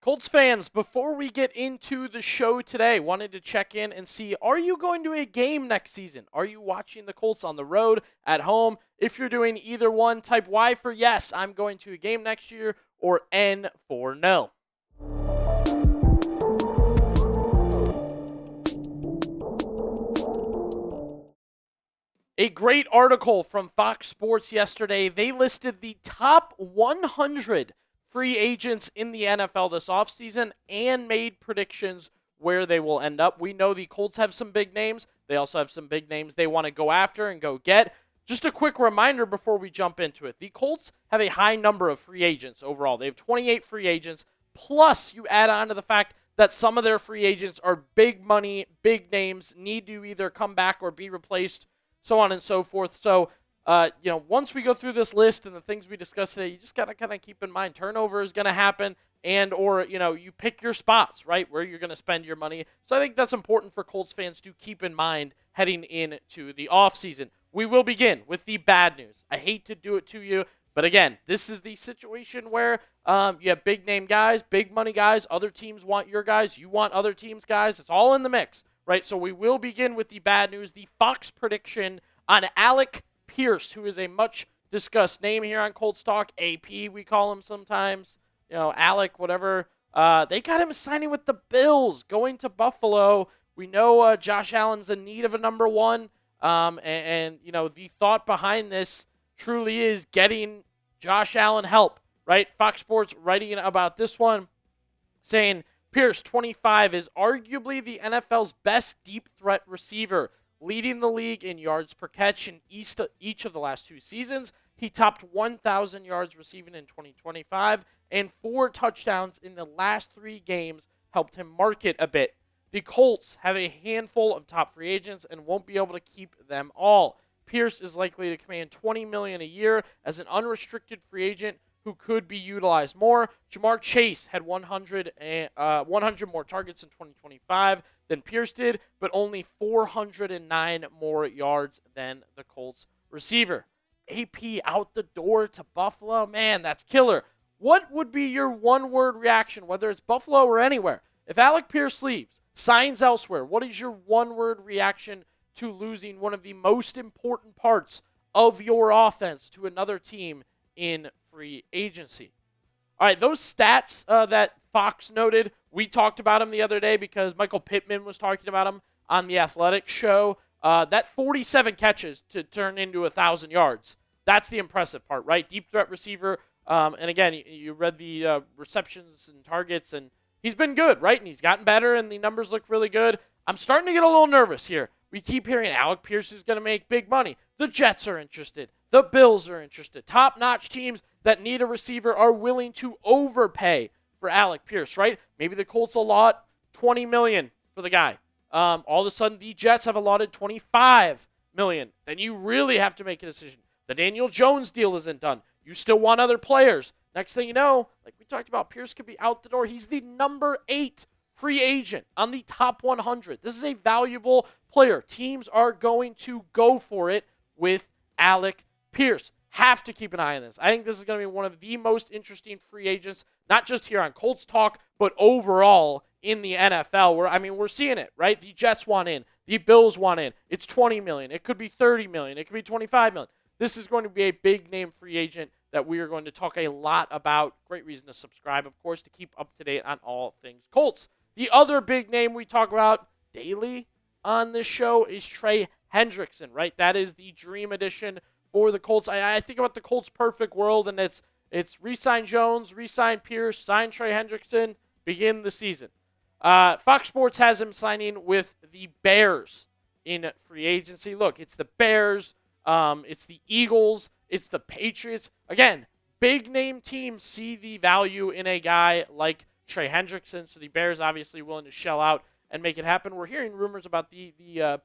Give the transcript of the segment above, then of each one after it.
Colts fans, before we get into the show today, wanted to check in and see, are you going to a game next season? Are you watching the Colts on the road, at home? If you're doing either one, type Y for yes, I'm going to a game next year, or N for no. A great article from Fox Sports yesterday. They listed the top 100 free agents in the NFL this offseason and made predictions where they will end up. We know the Colts have some big names. They also have some big names they want to go after and go get. Just a quick reminder before we jump into it. The Colts have a high number of free agents overall. They have 28 free agents, plus you add on to the fact that some of their free agents are big money, big names, need to either come back or be replaced, so on and so forth. So, once we go through this list and the things we discussed today, you just got to kind of keep in mind turnover is going to happen or you pick your spots, right, where you're going to spend your money. So I think that's important for Colts fans to keep in mind heading into the offseason. We will begin with the bad news. I hate to do it to you, but again, this is the situation where you have big name guys, big money guys. Other teams want your guys. You want other teams' guys. It's all in the mix. Right, so we will begin with the bad news, the Fox prediction on Alec Pierce, who is a much-discussed name here on Colts Talk. AP, we call him sometimes. Alec, whatever. They got him signing with the Bills, going to Buffalo. We know Josh Allen's in need of a number one. The thought behind this truly is getting Josh Allen help, right? Fox Sports writing about this one, saying, Pierce, 25, is arguably the NFL's best deep threat receiver, leading the league in yards per catch in each of the last two seasons. He topped 1,000 yards receiving in 2025, and 4 touchdowns in the last 3 games helped him market a bit. The Colts have a handful of top free agents and won't be able to keep them all. Pierce is likely to command $20 million a year as an unrestricted free agent who could be utilized more. Jamar Chase had 100 more targets in 2025 than Pierce did, but only 409 more yards than the Colts receiver. AP out the door to Buffalo. Man, that's killer. What would be your one-word reaction, whether it's Buffalo or anywhere? If Alec Pierce leaves, signs elsewhere, what is your one-word reaction to losing one of the most important parts of your offense to another team in free agency? All right, those stats that Fox noted, we talked about them the other day because Michael Pittman was talking about them on the Athletic show. That 47 catches to turn into 1,000 yards, that's the impressive part, right? Deep threat receiver. And again, you read the receptions and targets, and he's been good, right? And he's gotten better, and the numbers look really good. I'm starting to get a little nervous here. We keep hearing Alec Pierce is going to make big money. The Jets are interested. The Bills are interested. Top-notch teams that need a receiver are willing to overpay for Alec Pierce, right? Maybe the Colts allot $20 million for the guy. All of a sudden, the Jets have allotted $25 million. Then you really have to make a decision. The Daniel Jones deal isn't done. You still want other players. Next thing you know, like we talked about, Pierce could be out the door. He's the number 8 free agent on the top 100. This is a valuable player. Teams are going to go for it with Alec Pierce. Have to keep an eye on this. I think this is going to be one of the most interesting free agents, not just here on Colts Talk, but overall in the NFL. We're seeing it, right? The Jets want in. The Bills want in. It's $20 million. It could be $30 million. It could be $25 million. This is going to be a big-name free agent that we are going to talk a lot about. Great reason to subscribe, of course, to keep up to date on all things Colts. The other big name we talk about daily on this show is Trey Hendrickson, right? That is the dream addition for the Colts. I think about the Colts' perfect world, and it's re-sign Jones, re-sign Pierce, sign Trey Hendrickson, begin the season. Fox Sports has him signing with the Bears in free agency. Look, it's the Bears, it's the Eagles, it's the Patriots. Again, big-name teams see the value in a guy like Trey Hendrickson, so the Bears obviously willing to shell out and make it happen. We're hearing rumors about the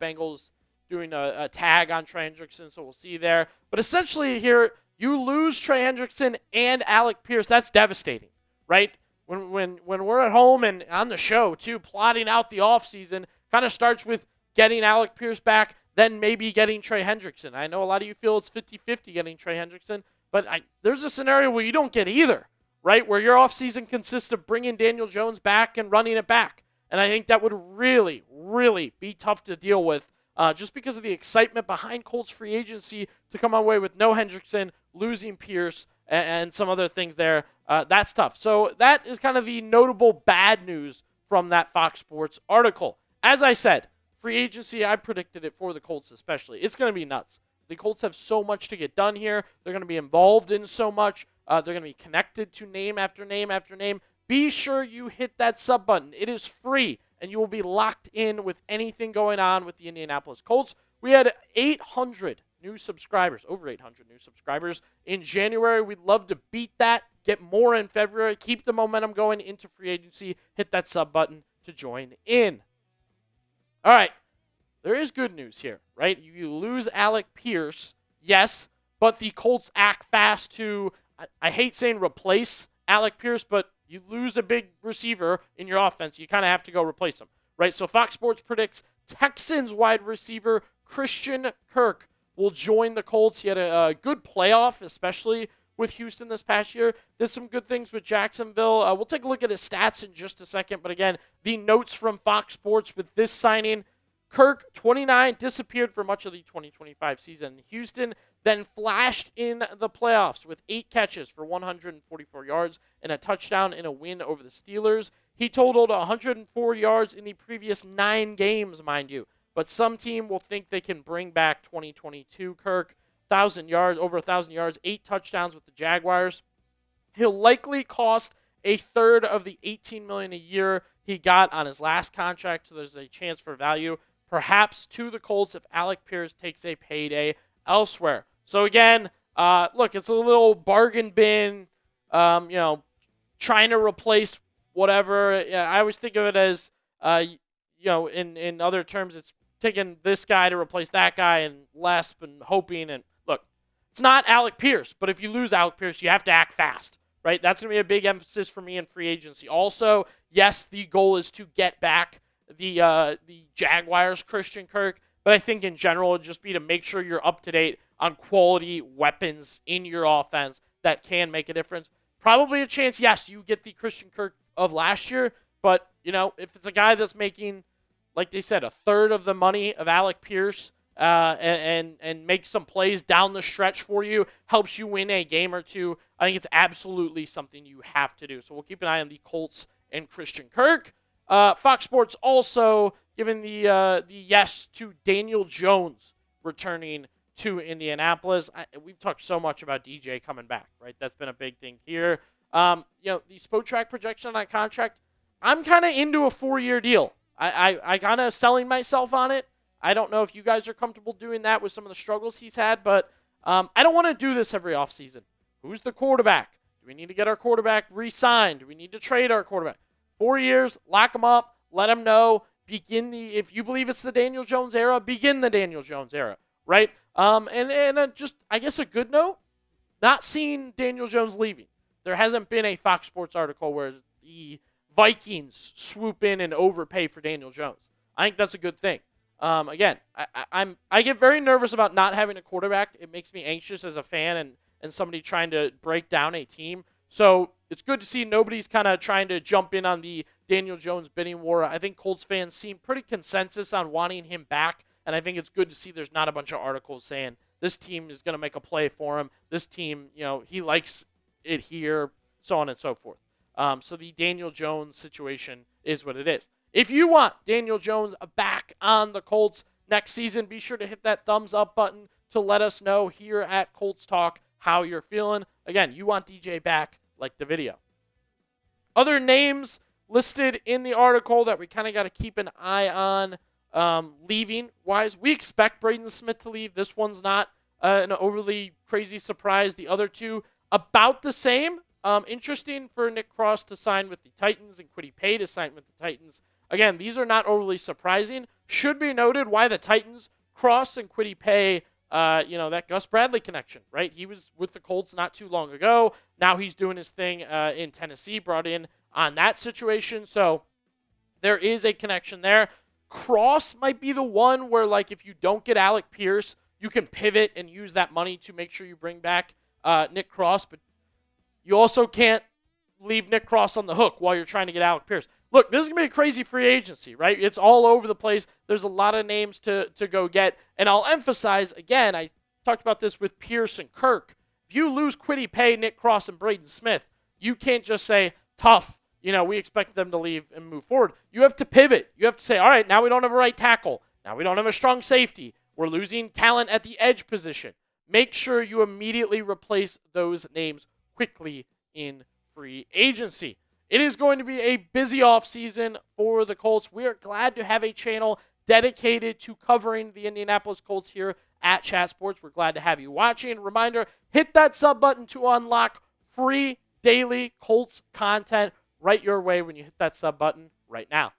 Bengals doing a tag on Trey Hendrickson, so we'll see there. But essentially here, you lose Trey Hendrickson and Alec Pierce. That's devastating, right? When we're at home and on the show, too, plotting out the offseason, kind of starts with getting Alec Pierce back, then maybe getting Trey Hendrickson. I know a lot of you feel it's 50-50 getting Trey Hendrickson, but there's a scenario where you don't get either right? Where your offseason consists of bringing Daniel Jones back and running it back. And I think that would really, really be tough to deal with just because of the excitement behind Colts free agency to come away with no Hendrickson, losing Pierce, and some other things there. That's tough. So that is kind of the notable bad news from that Fox Sports article. As I said, free agency, I predicted it for the Colts especially. It's going to be nuts. The Colts have so much to get done here. They're going to be involved in so much. They're going to be connected to name after name after name. Be sure you hit that sub button. It is free, and you will be locked in with anything going on with the Indianapolis Colts. We had 800 new subscribers, over 800 new subscribers in January. We'd love to beat that, get more in February, keep the momentum going into free agency. Hit that sub button to join in. All right, there is good news here, right? You lose Alec Pierce, yes, but the Colts act fast to, I hate saying replace Alec Pierce, but you lose a big receiver in your offense, you kind of have to go replace him, right? So Fox Sports predicts Texans wide receiver Christian Kirk will join the Colts. He had a good playoff, especially with Houston this past year. Did some good things with Jacksonville. We'll take a look at his stats in just a second. But again, the notes from Fox Sports with this signing: Kirk, 29, disappeared for much of the 2025 season in Houston, then flashed in the playoffs with 8 catches for 144 yards and a touchdown in a win over the Steelers. He totaled 104 yards in the previous 9 games, mind you. But some team will think they can bring back 2022 Kirk. 1,000 yards, over 1,000 yards, 8 touchdowns with the Jaguars. He'll likely cost a third of the $18 million a year he got on his last contract, so there's a chance for value, perhaps to the Colts if Alec Pierce takes a payday elsewhere. So again, look, it's a little bargain bin, trying to replace whatever. I always think of it as, in other terms, it's taking this guy to replace that guy and less and hoping. And look, it's not Alec Pierce, but if you lose Alec Pierce, you have to act fast, right? That's going to be a big emphasis for me in free agency. Also, yes, the goal is to get back the Jaguars' Christian Kirk, but I think in general it'd just be to make sure you're up to date on quality weapons in your offense that can make a difference. Probably a chance, yes, you get the Christian Kirk of last year, but if it's a guy that's making, like they said, a third of the money of Alec Pierce, and make some plays down the stretch for you, helps you win a game or two, I think it's absolutely something you have to do. So we'll keep an eye on the Colts and Christian Kirk. Fox Sports also giving the yes to Daniel Jones returning to Indianapolis. We've talked so much about DJ coming back, right? That's been a big thing here. The Spotrac projection on that contract, I'm kind of into a 4-year deal. I kind of selling myself on it. I don't know if you guys are comfortable doing that with some of the struggles he's had, but I don't want to do this every offseason. Who's the quarterback? Do we need to get our quarterback re-signed? Do we need to trade our quarterback? 4 years, lock him up, let him know. If you believe it's the Daniel Jones era, begin the Daniel Jones era, right? And just, I guess, a good note, not seeing Daniel Jones leaving. There hasn't been a Fox Sports article where the Vikings swoop in and overpay for Daniel Jones. I think that's a good thing. Again, I get very nervous about not having a quarterback. It makes me anxious as a fan and somebody trying to break down a team. So it's good to see nobody's kind of trying to jump in on the Daniel Jones bidding war. I think Colts fans seem pretty consensus on wanting him back, and I think it's good to see there's not a bunch of articles saying this team is going to make a play for him. This team, he likes it here, so on and so forth. So the Daniel Jones situation is what it is. If you want Daniel Jones back on the Colts next season, be sure to hit that thumbs up button to let us know here at Colts Talk how you're feeling. Again, you want DJ back, like the video. Other names listed in the article that we kind of got to keep an eye on leaving-wise. We expect Braden Smith to leave. This one's not an overly crazy surprise. The other two, about the same. Interesting for Nick Cross to sign with the Titans and Kwity Paye to sign with the Titans. Again, these are not overly surprising. Should be noted why the Titans, Cross and Kwity Paye, that Gus Bradley connection, right? He was with the Colts not too long ago. Now he's doing his thing in Tennessee, brought in on that situation. So there is a connection there. Cross might be the one where, like, if you don't get Alec Pierce, you can pivot and use that money to make sure you bring back Nick Cross. But you also can't leave Nick Cross on the hook while you're trying to get Alec Pierce. Look, this is going to be a crazy free agency, right? It's all over the place. There's a lot of names to go get. And I'll emphasize, again, I talked about this with Pierce and Kirk. If you lose Kwity Paye, Nick Cross, and Braden Smith, you can't just say, tough, we expect them to leave and move forward. You have to pivot. You have to say, all right, now we don't have a right tackle. Now we don't have a strong safety. We're losing talent at the edge position. Make sure you immediately replace those names quickly in free agency. It is going to be a busy offseason for the Colts. We are glad to have a channel dedicated to covering the Indianapolis Colts here at Chat Sports. We're glad to have you watching. Reminder, hit that sub button to unlock free daily Colts content right your way when you hit that sub button right now.